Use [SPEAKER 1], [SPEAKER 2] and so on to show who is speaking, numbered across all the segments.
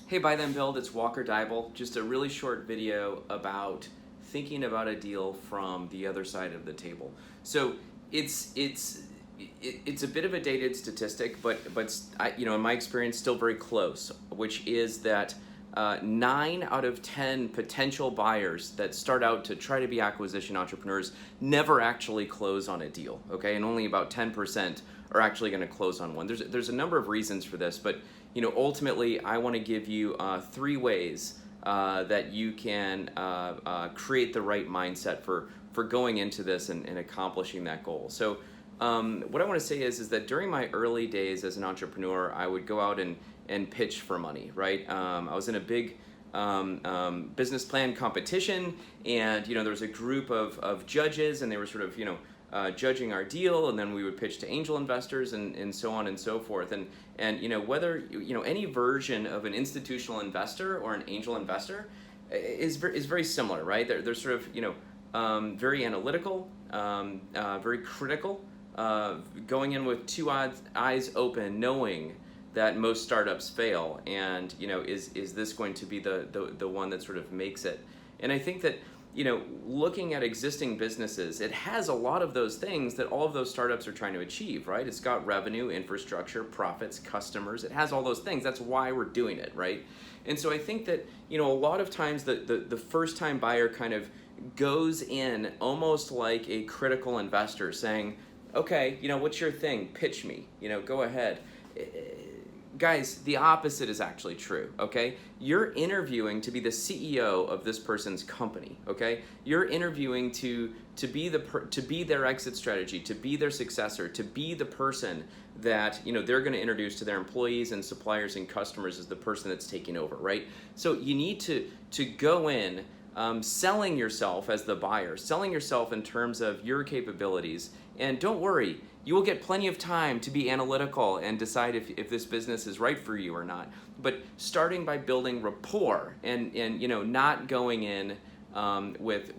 [SPEAKER 1] Hey, buy then build, it's Walker Deibel. Just a really short video about thinking about a deal from the other side of the table. So it's a bit of a dated statistic, but in my experience, still very close, which is that 9 out of 10 potential buyers that start out to try to be acquisition entrepreneurs never actually close on a deal, okay? And only about 10% are actually going to close on one. There's a number of reasons for this, but ultimately, I want to give you 3 ways that you can create the right mindset for going into this and accomplishing that goal. So what I want to say is that during my early days as an entrepreneur, I would go out and pitch for money, right? I was in a big business plan competition, and there was a group of judges, and they were sort of judging our deal, and then we would pitch to angel investors and so on and so forth. And whether any version of an institutional investor or an angel investor is very similar, right? They're sort of very analytical, very critical, going in with 2 eyes open, knowing that most startups fail, and is this going to be the one that sort of makes it? And I think that looking at existing businesses, it has a lot of those things that all of those startups are trying to achieve, right? It's got revenue, infrastructure, profits, customers. It has all those things. That's why we're doing it, right? And so I think that a lot of times the first-time buyer kind of goes in almost like a critical investor, saying, okay, what's your thing? Pitch me. Go ahead. Guys, the opposite is actually true, okay? You're interviewing to be the CEO of this person's company, okay? You're interviewing to be their exit strategy, to be their successor, to be the person that they're going to introduce to their employees and suppliers and customers as the person that's taking over, right? So you need to go in selling yourself as the buyer, selling yourself in terms of your capabilities, and don't worry, you will get plenty of time to be analytical and decide if this business is right for you or not. But starting by building rapport and not going in with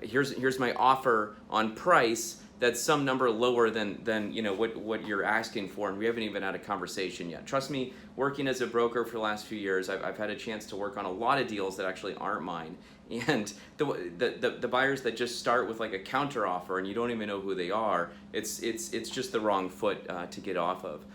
[SPEAKER 1] here's my offer on price that's some number lower than what you're asking for, and we haven't even had a conversation yet. Trust me, working as a broker for the last few years, I've had a chance to work on a lot of deals that actually aren't mine, and the buyers that just start with like a counter offer and you don't even know who they are, it's just the wrong foot to get off of.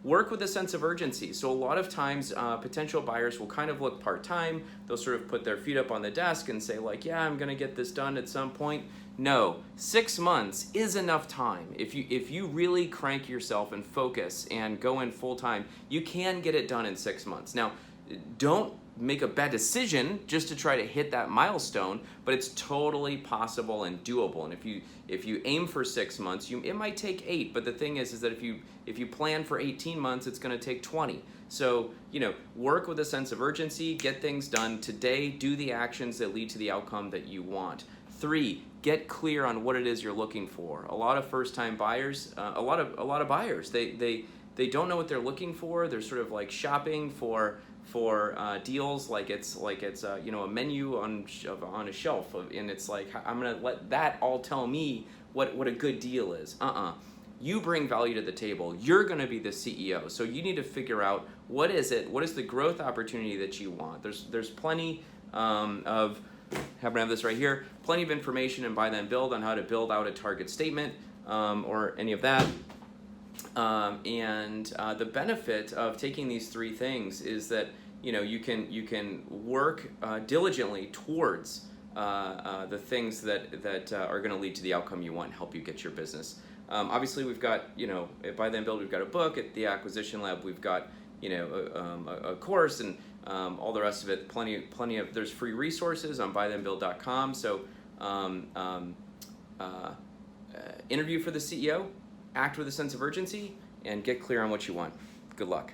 [SPEAKER 1] Work with a sense of urgency. So a lot of times potential buyers will kind of look part-time. They'll sort of put their feet up on the desk and say like, yeah, I'm gonna get this done at some point. No, 6 months is enough time. If you really crank yourself and focus and go in full-time, you can get it done in 6 months. Now, don't make a bad decision just to try to hit that milestone, but it's totally possible and doable. And if you aim for 6 months, it might take 8. But the thing is that if you plan for 18 months, it's going to take 20. So work with a sense of urgency, get things done today, do the actions that lead to the outcome that you want. 3, get clear on what it is you're looking for. A lot of first-time buyers, a lot of buyers, they don't know what they're looking for. They're sort of like shopping for deals like it's a menu on a shelf, and it's like, I'm gonna let that all tell me what a good deal is. You bring value to the table. You're gonna be the CEO, so you need to figure out what is the growth opportunity that you want. There's plenty of, happen to have this right here, plenty of information in Buy Then Build on how to build out a target statement or any of that. The benefit of taking these 3 things is that you can work diligently towards the things that are going to lead to the outcome you want and help you get your business. Obviously, we've got at Buy Then Build, we've got a book. At the Acquisition Lab, we've got a course and all the rest of it. Plenty of there's free resources on buythenbuild.com. So interview for the CEO. Act with a sense of urgency, and get clear on what you want. Good luck.